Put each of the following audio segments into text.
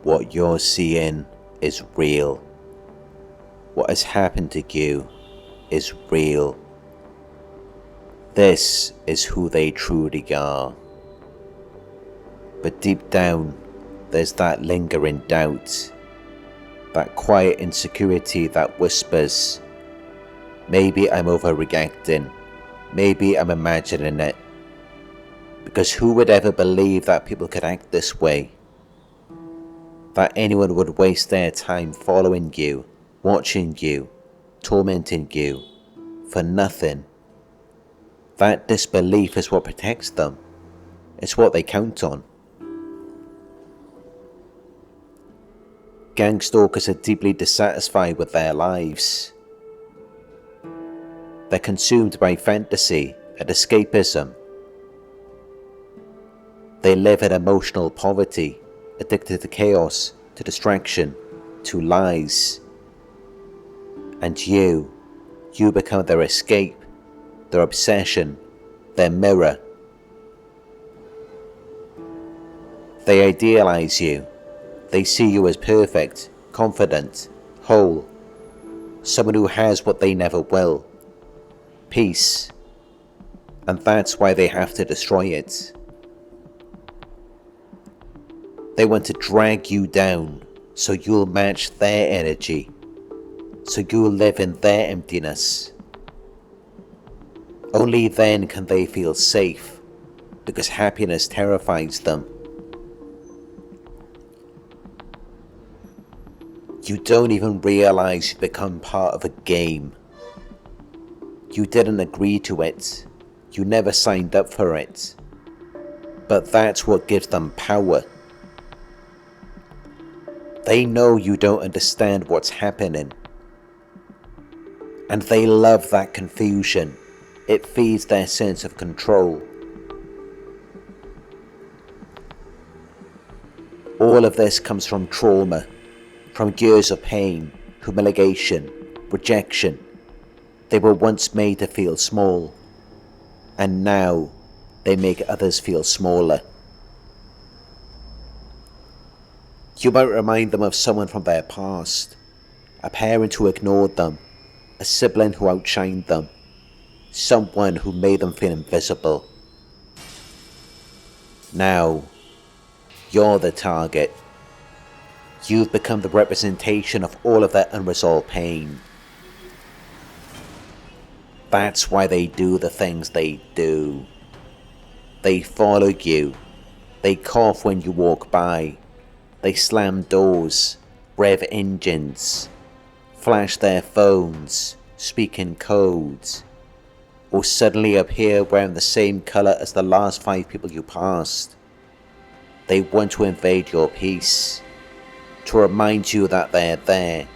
What you're seeing is real. What has happened to you is real. This is who they truly are. But deep down, there's that lingering doubt, that quiet insecurity that whispers, maybe I'm overreacting, maybe I'm imagining it. Because who would ever believe that people could act this way? That anyone would waste their time following you, watching you, tormenting you, for nothing. That disbelief is what protects them. It's what they count on. Gangstalkers are deeply dissatisfied with their lives. They're consumed by fantasy and escapism. They live in emotional poverty, addicted to chaos, to distraction, to lies. And you become their escape, their obsession, their mirror. They idealize you. They see you as perfect, confident, whole, someone who has what they never will, peace. And that's why they have to destroy it. They want to drag you down so you'll match their energy, so you'll live in their emptiness. Only then can they feel safe, because happiness terrifies them. You don't even realize you've become part of a game. You didn't agree to it. You never signed up for it. But that's what gives them power. They know you don't understand what's happening. And they love that confusion. It feeds their sense of control. All of this comes from trauma, from years of pain, humiliation, rejection. They were once made to feel small, and now they make others feel smaller. You might remind them of someone from their past, a parent who ignored them, a sibling who outshined them, someone who made them feel invisible. Now, you're the target. You've become the representation of all of that unresolved pain. That's why they do the things they do. They follow you. They cough when you walk by. They slam doors, rev engines, flash their phones, speak in codes, or suddenly appear wearing the same colour as the last 5 people you passed. They want to invade your peace, to remind you that they're there,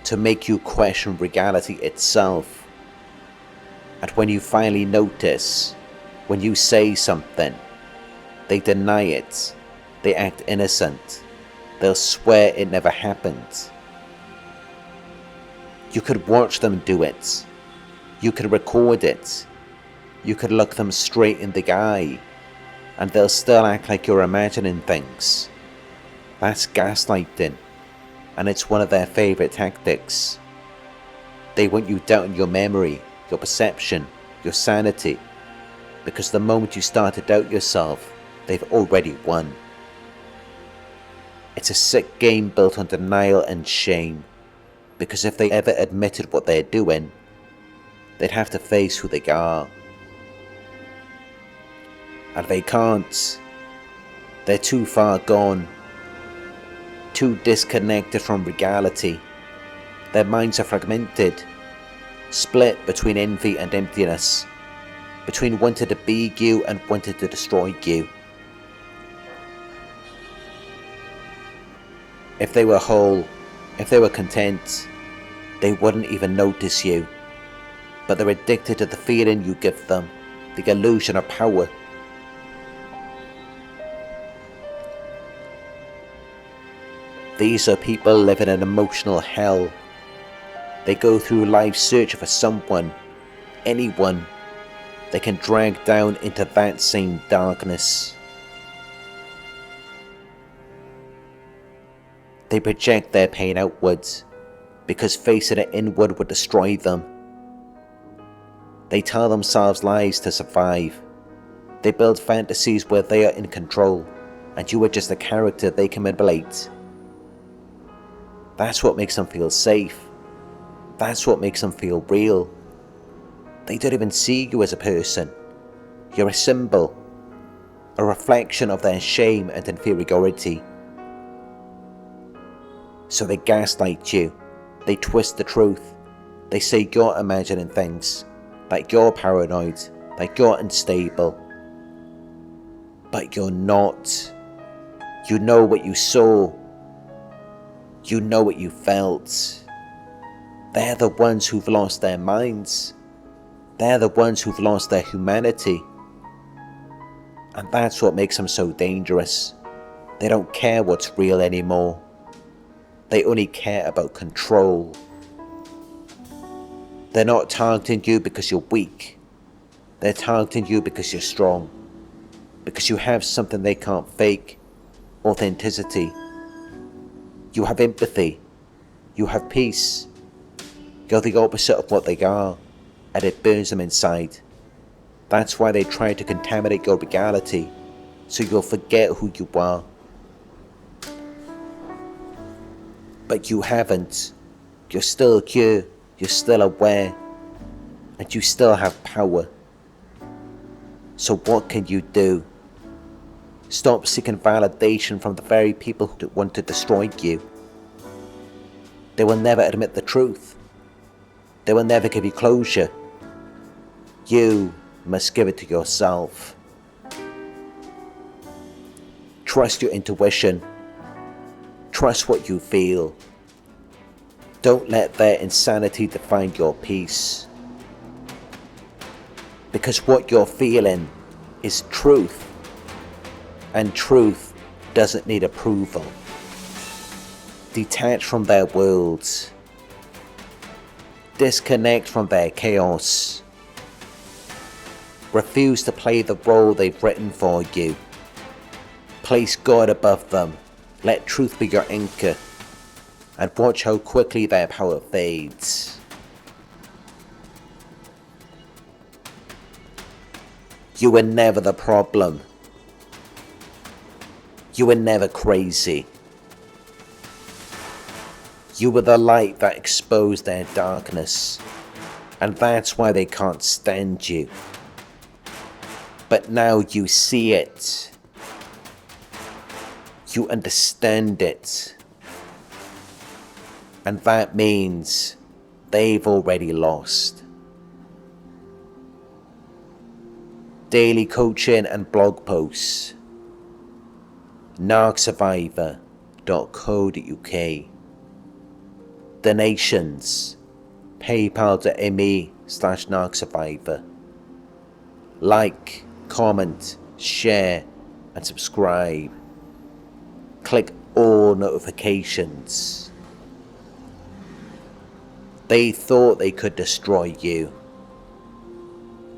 to make you question reality itself. And when you finally notice, when you say something, they deny it, they act innocent, they'll swear it never happened. You could watch them do it, you could record it, you could look them straight in the eye, and they'll still act like you're imagining things. That's gaslighting, and it's one of their favourite tactics. They want you doubting your memory, your perception, your sanity, because the moment you start to doubt yourself, they've already won. It's a sick game built on denial and shame, because if they ever admitted what they're doing, they'd have to face who they are. And they can't. They're too far gone, too disconnected from reality. Their minds are fragmented, split between envy and emptiness, between wanting to be you and wanting to destroy you. If they were whole, if they were content, they wouldn't even notice you. But they're addicted to the feeling you give them, the illusion of power. These are people living in emotional hell. They go through life searching for someone, anyone, they can drag down into that same darkness. They project their pain outwards because facing it inward would destroy them. They tell themselves lies to survive. They build fantasies where they are in control and you are just a character they can manipulate. That's what makes them feel safe. That's what makes them feel real. They don't even see you as a person. You're a symbol, a reflection of their shame and inferiority. So they gaslight you, they twist the truth, they say you're imagining things, that you're paranoid, that you're unstable. But you're not. You know what you saw. You know what you felt. They're the ones who've lost their minds. They're the ones who've lost their humanity. And that's what makes them so dangerous. They don't care what's real anymore. They only care about control. They're not targeting you because you're weak. They're targeting you because you're strong. Because you have something they can't fake. Authenticity. You have empathy. You have peace. You're the opposite of what they are, and it burns them inside. That's why they try to contaminate your reality, so you'll forget who you are. But you haven't. You're still here, you're still aware, and you still have power. So what can you do? Stop seeking validation from the very people who want to destroy you. They will never admit the truth. They will never give you closure. You must give it to yourself. Trust your intuition. Trust what you feel. Don't let their insanity define your peace. Because what you're feeling is truth. And truth doesn't need approval. Detach from their worlds. Disconnect from their chaos. Refuse to play the role they've written for you. Place God above them. Let truth be your anchor. And watch how quickly their power fades. You were never the problem. You were never crazy. You were the light that exposed their darkness. And that's why they can't stand you. But now you see it. You understand it. And that means they've already lost. Daily coaching and blog posts. narcsurvivor.co.uk. Donations. paypal.me/narcsurvivor. Like, comment, share and subscribe. Click all notifications. They thought they could destroy you,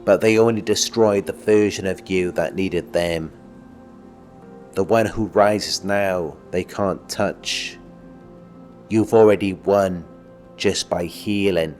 but they only destroyed the version of you that needed them. The one who rises now, they can't touch. You've already won just by healing.